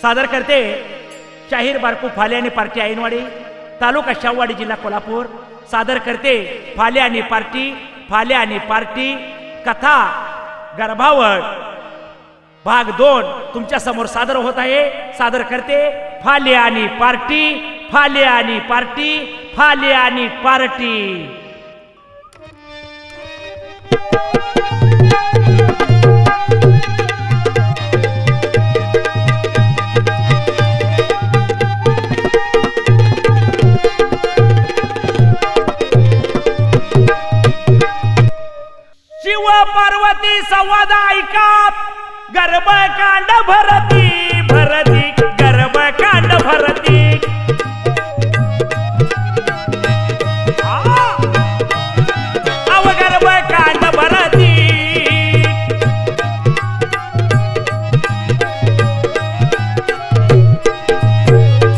सादर करते शाहीर बारकू फाले आणि पार्टी ऐनवाडी तालुका शाहूवाडी जिल्हा कोल्हापूर। सादर करते फाले आणि पार्टी कथा गर्भावळ भाग 2 तुमच्या समोर सादर होत आहे। सादर करते फाले आणि पार्टी। शिव पार्वती संवाद ऐका गर्भकांड भरती गर्भकांड भरती। अव गर्भकांड भरती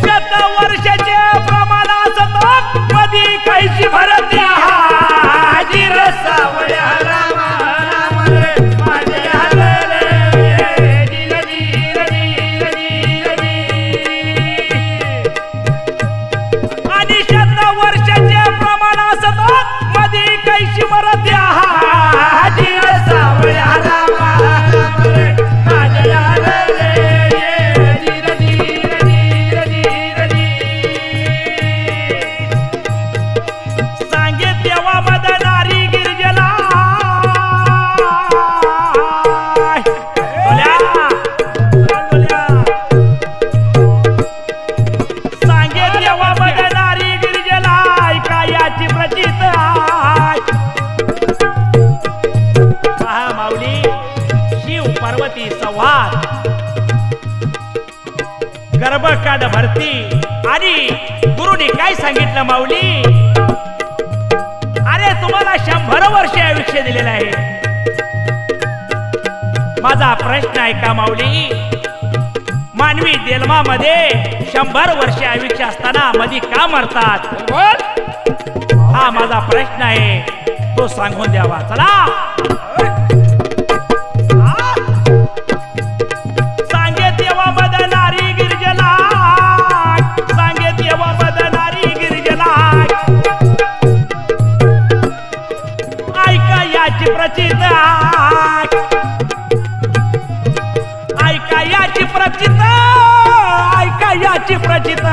शतवर्षाचे प्रमाणात मधी कैशी भरती हाजीर सावळ्या संवाद गर्भकांड भरती। आणि गुरुनी काय सांगितलं माऊली? अरे तुम्हाला 100 वर्ष आयुष्य दिलेलं आहे। माझा प्रश्न आहे का माऊली, मानवी जन्मामध्ये 100 वर्ष आयुष्य असताना मध्ये का मरतात? हा माझा प्रश्न आहे, तो सांगून द्यावा। चला ऐका याची प्रचित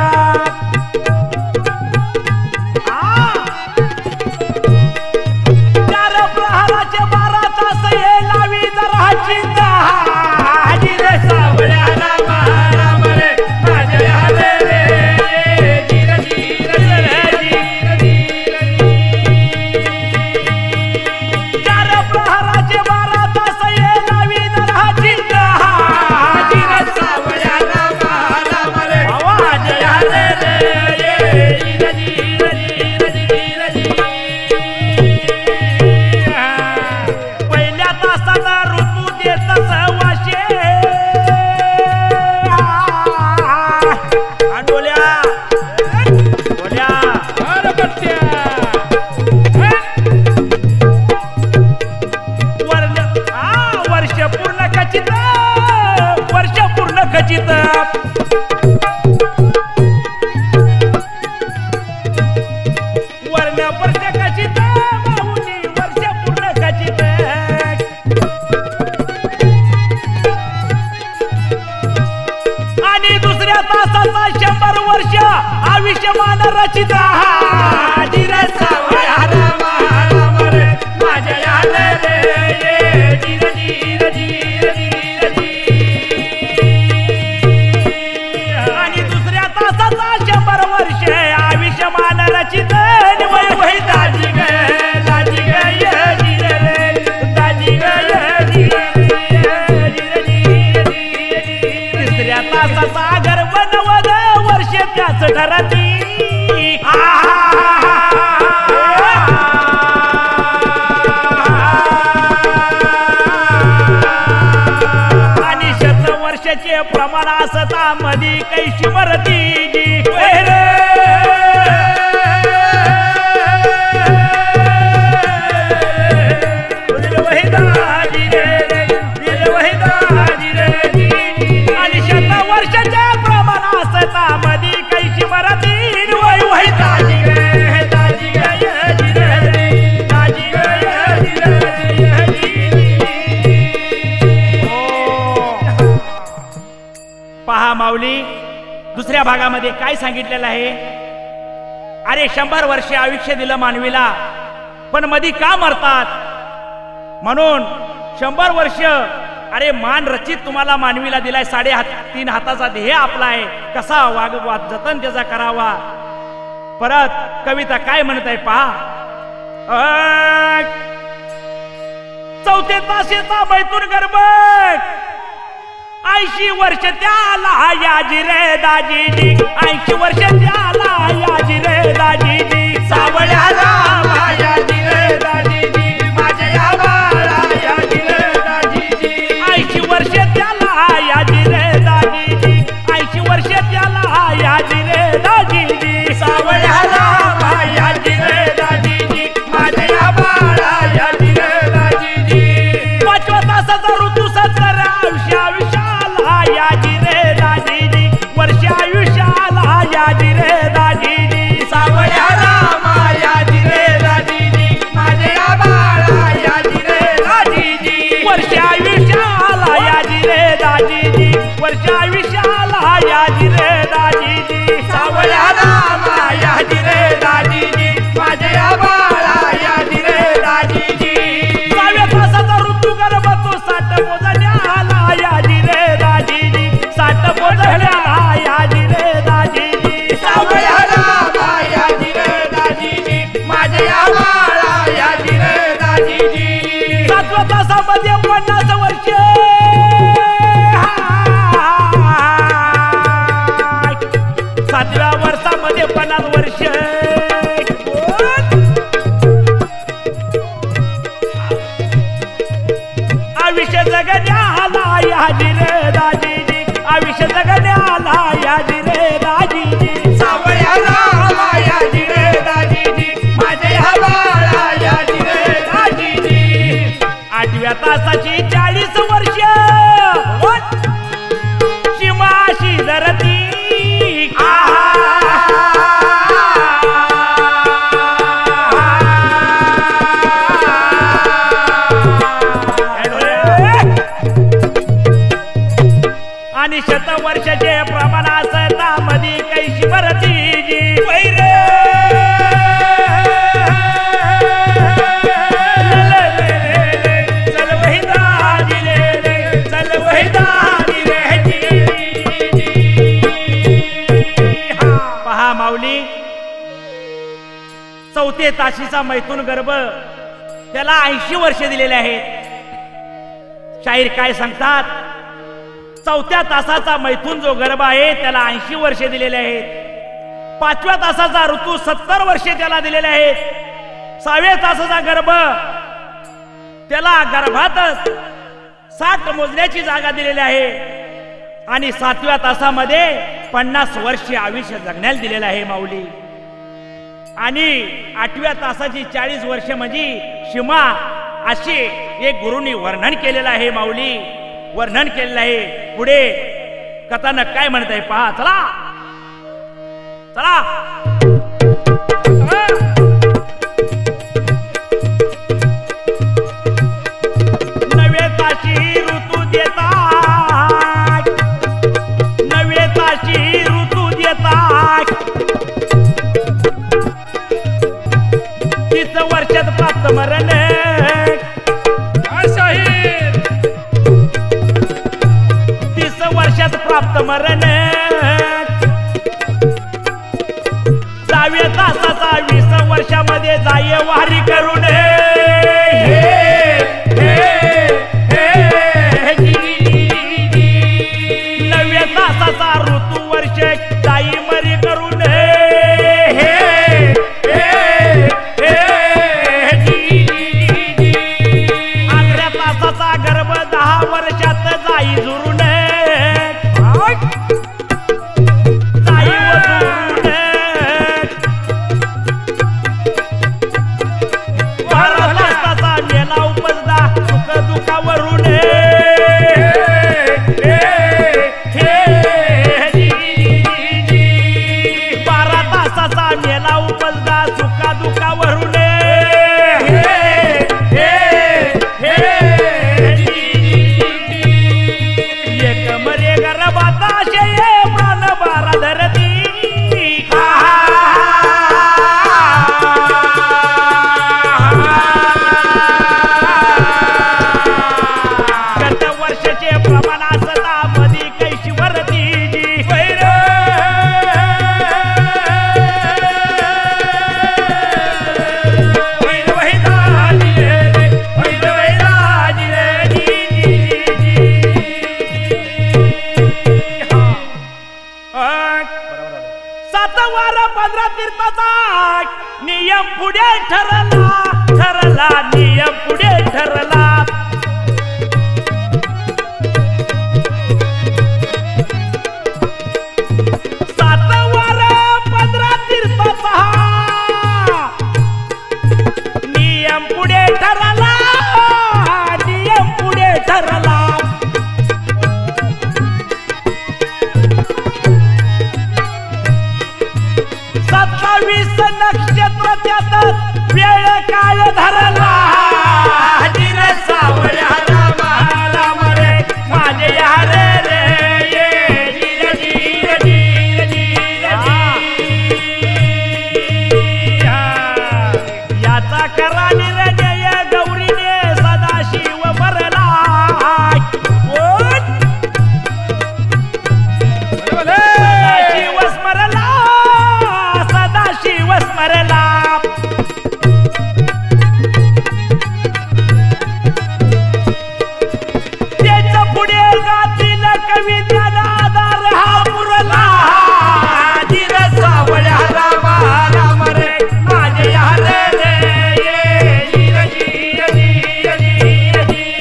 चार प्रहाराचे 12 तास हे लावी जरा चिंता हाजीर सावळ्या रामा राम रे माझ्या रे धीर चार प्रहाराचे 12 तास हे लावी जरा चिंता हाजीर सावळ्या आयुष्यमान रचित हाजीर सावळ्या रामा राम रे माझ्या रे धीर आणि दुसऱ्या तासाचा 100 वर्ष आयुष्यमान रचित वय दाजी ग धीर रे दाजी ग तिसऱ्या तासाचा गर्भ 90 वर्ष त्याच ठरती। आणि 100 वर्षाचे प्रमाण असता मधी कैशी मरती जी आणि 100 वर्षाच्या पहा माऊली, दुसऱ्या भागामध्ये काय सांगितलेलं आहे? अरे 100 वर्षे आयुष्य दिलं मानवीला, पण मधी का मरतात? म्हणून 100 वर्ष अरे मान रचित तुम्हाला मानवीला दिलाय, 3.5 हाताचा देह आपला आहे, कसा वागवा जतन त्याचा करावा. परत कविता काय म्हणत आहे पहा. चौथे ताशेचा मैथून गर्भ 80 वर्ष त्याला याजी रे दाजीजी, 80 वर्ष त्याला याजी रे दाजीजी, सावळ्याला याजी रे दाजीजी, माझ्या या बाळा याजी रे दाजीजी, 80 वर्ष त्याला याजी रे दाजीजी, 80 वर्ष त्याला याजी रे दाजीजी, सावळ्याला याजी रे दाजीजी, माझ्या या बाळा याजी रे दाजीजी. 5व्या तासाचा ऋतू सत्तर आयुष्याला याजी रे दाजीजी, वर्ष आयुष्याला याजी रे दाजीजी, सावळ्याला याजी रे दाजीजी, माझ्या या बाळा याजी रे दाजीजी, वर्ष आयुष्याला याजी रे दाजीजी, वर्ष आयुष्याला याजी रे दाजीजी, सावळ्याला याजी रे दाजीजी, माझ्या या बाळा याजी रे दाजीजी. 6व्या तासाचा ऋतू गर्भ तो 60 मोजण्याला याजी रे दाजीजी, 60 मोजण्याला याजी रे दाजीजी, सावळ्याला याजी रे दाजीजी, माझ्या या बाळा याजी रे दाजीजी. 7व्या तासामध्ये 50 वर्ष 7व्या वर्षामध्ये 50 वर्ष आयुष्य जगण्याला याजी रे दाजीजी, आयुष्य जगण्याला याजी रे दाजीजी, सावळ्याला याजी रे दाजीजी, माझ्या या बाळा याजी रे दाजीजी. 8व्या तासाची 40 वर्ष शिमाशी धरती आणि 100 वर्षाचे प्रमाण असता मधी कैशी भरती जी वैरे चल वही दाजी रे, चल वही दाजी रे. पहा माऊली, 4थ्या ताशीचा मैथून गर्भ त्याला 80 वर्ष दिलेले आहेत. शाहीर काय सांगतात? 4थ्या तासाचा मैथून जो गर्भ आहे त्याला 80 वर्षे दिलेले आहेत. 5व्या तासाचा ऋतू 70 वर्षे त्याला दिलेले आहेत. 6व्या तासाचा गर्भ त्याला गर्भातच 60 मोजण्याची जागा दिलेली आहे आणि 7व्या तासामध्ये 50 वर्षे आयुष्य जगण्याला दिलेलं आहे माऊली. आणि 8व्या तासाची 40 वर्ष म्हणजे शिमा अशी एक गुरुनी वर्णन केलेलं आहे माऊली, वर्णन केलेलं आहे. पुढे कथानक काय म्हणत आहे पहा. चला चला. 9व्या ताशी ऋतू देतात, 9व्या ताशी ऋतू देतात, 30 वर्षात प्राप्त मरण 30 वर्षात प्राप्त मरण. 10व्या तासाचा 20 वर्षामध्ये जाय वारी करून 9व्या तासाचा ऋतू वर्ष जाई मरी करून 11व्या तासाचा गर्भ 10 वर्षात जाई जुरून जाई वजुरून 12 तासाचा मेला उपजला सुख दुःखावरून 13 सातवार 15 तीर्थाचा नियम पुढे ठरला नियम पुढे ठरला सातवार 15 तीर्थाचा नियम पुढे ठरला नियम पुढे ठरला 27 नक्षत्र त्यात वेळ काळ धरला हजीर सावळ्या राम रे माझे यार रे ये जीर जीर जीर जीर याचा करा निर्णय गौरीने सदाशिव भरला सदाशिव स्मरला सदाशिव स्मरला त्याच्या पुढे गातील कवी त्याला आधार हा पुरला जीर सावळ्या राम रे माझे यार रे ये जीर जीर जीर जीर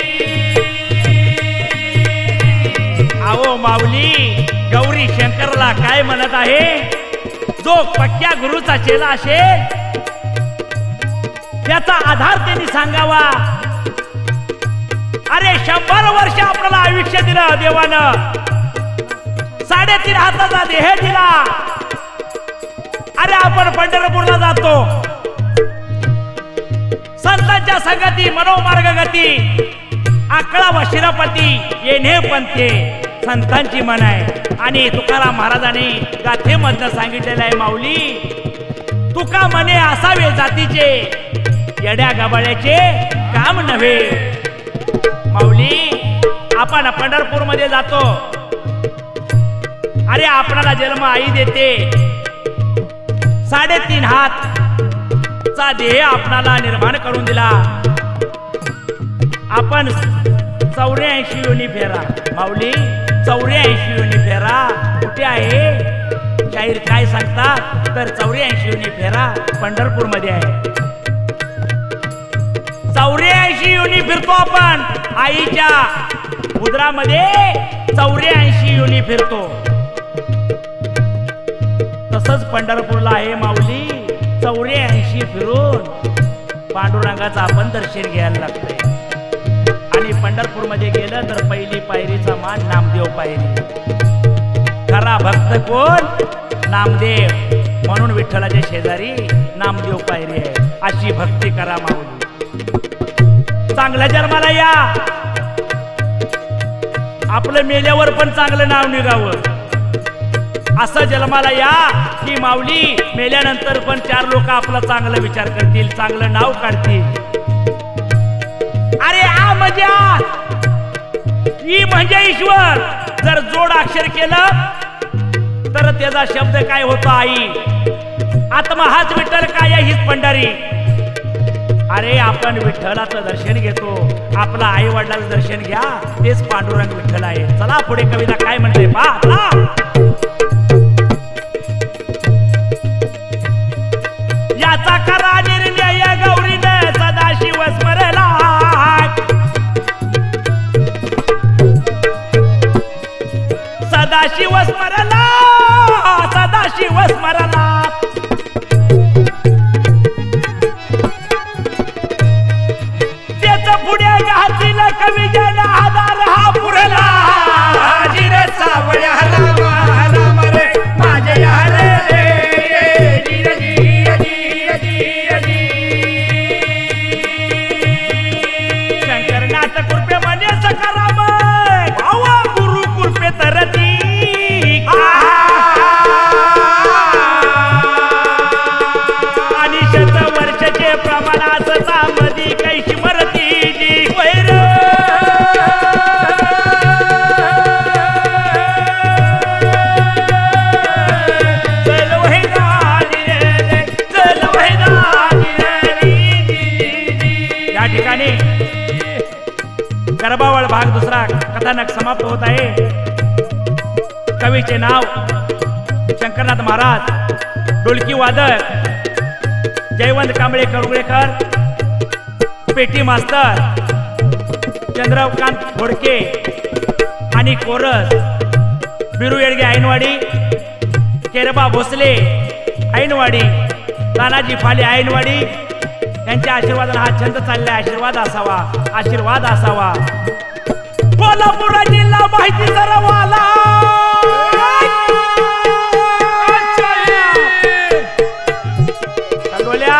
आओ माऊली गौरी शंकरला काय म्हणत आहे जो पक्क्या गुरुचा चेला असेल त्याचा आधार त्यांनी सांगावा अरे 100 वर्ष आपल्याला आयुष्य दिलं देवानं 3.5 हाताचा देह दिला अरे आपण पंढरपूरला जातो संतांच्या संगती मनोमार्ग गती आकळा व शिरपती येणे पंथे संतांची मन आहे आणि तुकाराम महाराजांनी गाथेमधनं सांगितलेलं आहे माऊली तुका मने असावे जातीचे येड्या गबाळ्याचे काम नव्हे माऊली आपण पंढरपूर मध्ये जातो अरे आपणाला जन्म आई देते 3.5 हात चा देह आपणाला निर्माण करून दिला आपण 84 योनी फेरा माऊली 84 योनी फेरा कुठे आहे शाहीर काय सांगतात तर 84 योनी फेरा पंढरपूर मध्ये आहे 84 योनी फिरतो आपण आईच्या उदरामध्ये 84 योनी फिरतो तसंच पंढरपूरला आहे माऊली 84 फिरून पांडुरंगाचं आपण दर्शन घ्यायला लागतंय आणि पंढरपूर मध्ये गेलं तर पहिली पायरीचा मान नामदेव पायरी खरा भक्त कोण नामदेव म्हणून विठ्ठलाच्या शेजारी नामदेव पायरी आहे अशी भक्ती करा माऊली चांगल्या जन्माला या आपलं मेल्यावर पण चांगलं नाव निघावं असं जन्माला या की माऊली मेल्यानंतर पण 4 लोक आपला चांगला विचार करतील चांगलं नाव काढतील अरे आ म्हणजे आ ई म्हणजे ईश्वर जर जोड अक्षर केलं तर त्याचा शब्द काय होतो आई आत्मा हाच विठ्ठल काय हीच पंढरी अरे आपण विठ्ठलाचं दर्शन घेतो आपला आई वडिलांचं दर्शन घ्या तेच पांडुरंग विठ्ठल आहे चला पुढे कविता काय म्हणते पहा याचा करा निर्णय गौरीने सदाशिव स्मरला सदाशिव स्मरला सदाशिव स्मरला त्याच पुढे घातील कवी जन आधार हा पुरला जीर सावळ्या राम रे माझे यार रे जीर जीर जीर जीर शंकरनाथ कृपे म्हणे सकाराम भावा गुरु कृपे तरती आणि 100 वर्षाचे प्रमाणात सामधी कैशी मरती जी वैर चल वैदानी रे चल वैदानी रे या ठिकाणी गर्भावळ भाग दुसरा कथानक समाप्त होत आहे कवीचे नाव शंकरनाथ महाराज, ढोलकी वादक जयवंत कांबळे करुगळेकर, पेटी मास्तर चंद्रकांत घोडके आणि कोरस बिरू येडगे ऐनवाडी, केरबा भोसले ऐनवाडी, तानाजी फाले ऐनवाडी यांच्या आशीर्वादाने हा छंद चाललाय. आशीर्वाद असावा, आशीर्वाद असावा. कोल्हापूर जिल्हा माहिती सरवाला बोल्या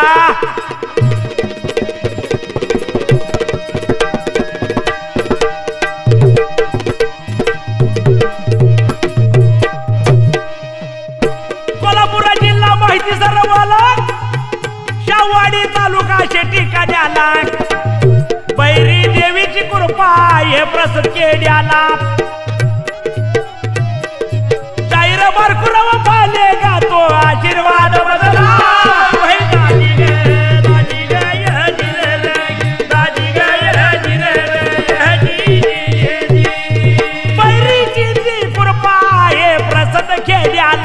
कोल्हापूर जिल्हा माहिती सरवाला शाहवाडी तालुका शेटी काड्याला बैरी देवीची कृपा हे प्रसन्न केड्याला शाहीर बारकुराव फाले गातो आशीर्वाद बदला बैरीची कृपा हे प्रसन्न केड्याला